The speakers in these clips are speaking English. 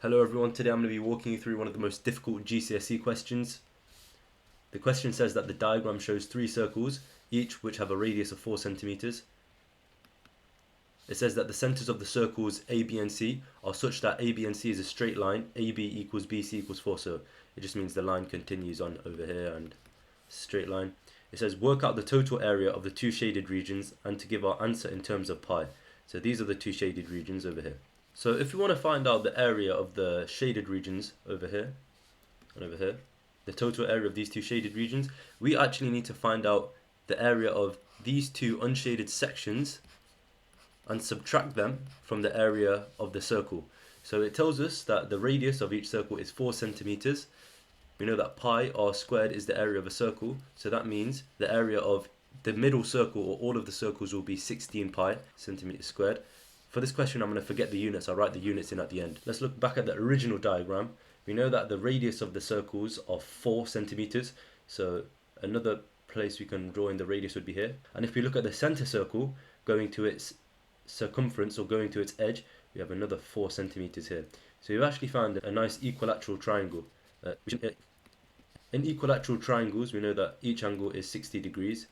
Hello everyone, today I'm going to be walking you through one of the most difficult GCSE questions. The question says that the diagram shows three circles, each which have a radius of 4 centimeters. It says that the centers of the circles A, B and C are such that A, B and C is a straight line, AB equals BC equals 4, so it just means the line continues on over here and straight line. It says work out the total area of the two shaded regions and to give our answer in terms of pi. So these are the two shaded regions over here. So if we want to find out the area of the shaded regions over here and over here, the total area of these two shaded regions, we actually need to find out the area of these two unshaded sections and subtract them from the area of the circle. So it tells us that the radius of each circle is 4 centimeters. We know that pi r squared is the area of a circle, so that means the area of the middle circle or all of the circles will be 16 pi centimeters squared. For this question, I'm going to forget the units. I'll write the units in at the end. Let's look back at the original diagram. We know that the radius of the circles are 4 centimeters. So another place we can draw in the radius would be here. And if we look at the center circle, going to its circumference or going to its edge, we have another 4 centimeters here. So we've actually found a nice equilateral triangle. In equilateral triangles, we know that each angle is 60 degrees.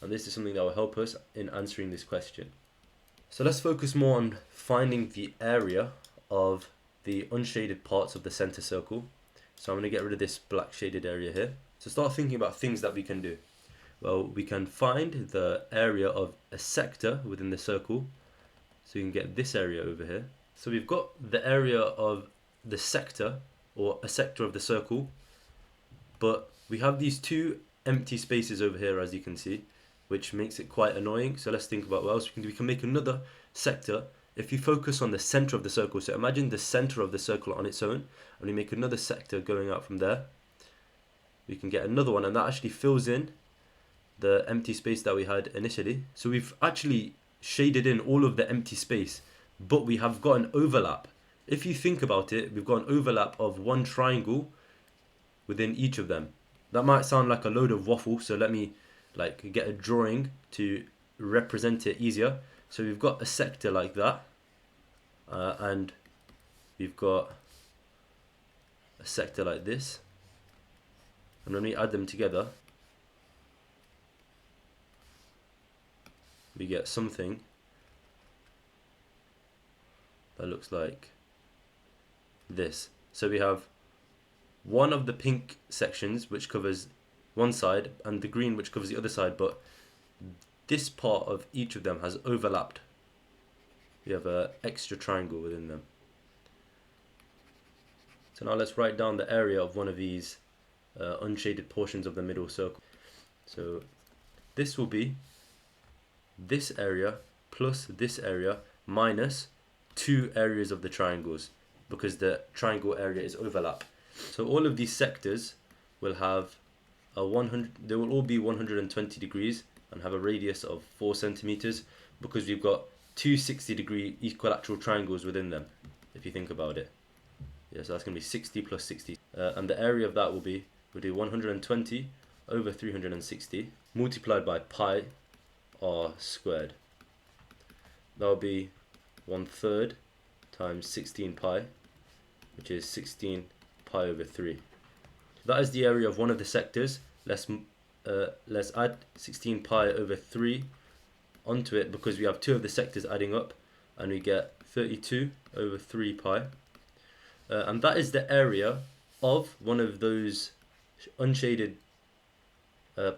And this is something that will help us in answering this question. So let's focus more on finding the area of the unshaded parts of the center circle. So I'm going to get rid of this black shaded area here. So start thinking about things that we can do. Well, we can find the area of a sector within the circle. So you can get this area over here. So we've got the area of the sector or a sector of the circle. But we have these two empty spaces over here, as you can see, which makes it quite annoying. So let's think about what else we can do. We can make another sector. If you focus on the center of the circle, so imagine the center of the circle on its own, and we make another sector going out from there, we can get another one, and that actually fills in the empty space that we had initially. So we've actually shaded in all of the empty space, but we have got an overlap. If you think about it, we've got an overlap of one triangle within each of them. That might sound like a load of waffle, so let me get a drawing to represent it easier. So we've got a sector like that, and we've got a sector like this, and when we add them together, we get something that looks like this. So we have one of the pink sections which covers one side and the green which covers the other side, but this part of each of them has overlapped. We have an extra triangle within them. So now let's write down the area of one of these unshaded portions of the middle circle. So this will be this area plus this area minus two areas of the triangles, because the triangle area is overlap. So all of these sectors will have they will all be 120 degrees and have a radius of 4 centimeters, because we've got two 60-degree equilateral triangles within them, if you think about it. Yeah, so that's going to be 60 plus 60. And the area of that will be, we'll do 120 over 360 multiplied by pi r squared. That will be 1/3 times 16 pi, which is 16 pi over 3. That is the area of one of the sectors. Let's add 16 pi over 3 onto it, because we have two of the sectors adding up, and we get 32 over 3 pi. And that is the area of one of those unshaded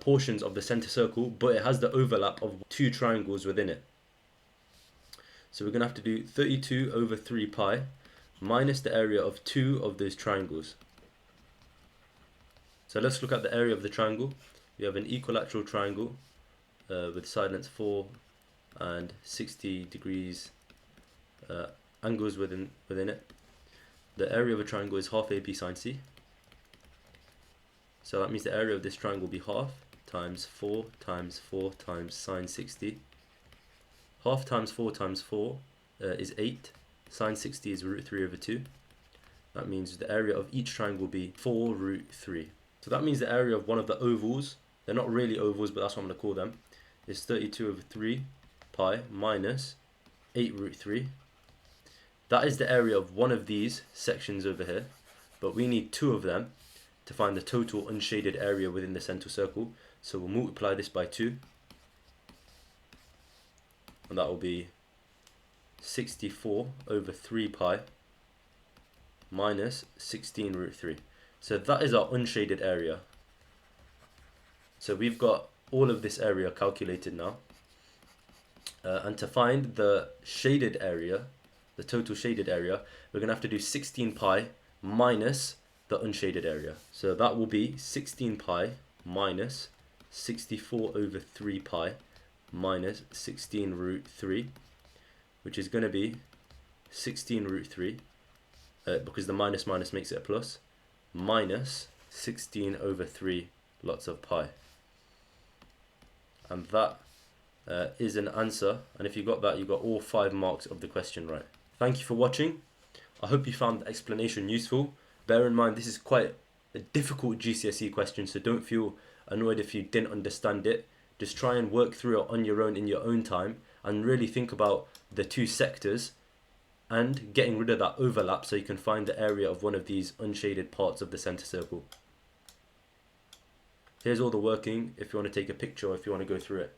portions of the center circle, but it has the overlap of two triangles within it. So we're going to have to do 32 over 3 pi minus the area of two of those triangles. So let's look at the area of the triangle. We have an equilateral triangle with side lengths 4 and 60 degrees angles within it. The area of a triangle is half AB sine C. So that means the area of this triangle will be half times 4 times 4 times sine 60. Half times 4 times 4 is 8. Sine 60 is √3 over 2. That means the area of each triangle will be 4 √3. So that means the area of one of the ovals, they're not really ovals, but that's what I'm going to call them, is 32 over 3 pi minus 8 √3. That is the area of one of these sections over here, but we need two of them to find the total unshaded area within the central circle. So we'll multiply this by 2, and that will be 64 over 3 pi minus 16 root 3. So that is our unshaded area. So we've got all of this area calculated now. And to find the shaded area, the total shaded area, we're going to have to do 16 pi minus the unshaded area. So that will be 16 pi minus 64 over 3 pi minus 16 root 3, which is going to be 16 root 3, because the minus minus makes it a plus, minus 16 over 3 lots of pi. And that is an answer, and if you got that, you got all 5 marks of the question right. Thank you for watching. I hope you found the explanation useful. Bear in mind, this is quite a difficult GCSE question, so don't feel annoyed if you didn't understand it. Just try and work through it on your own in your own time, and really think about the two sectors and getting rid of that overlap so you can find the area of one of these unshaded parts of the center circle. Here's all the working if you want to take a picture or if you want to go through it.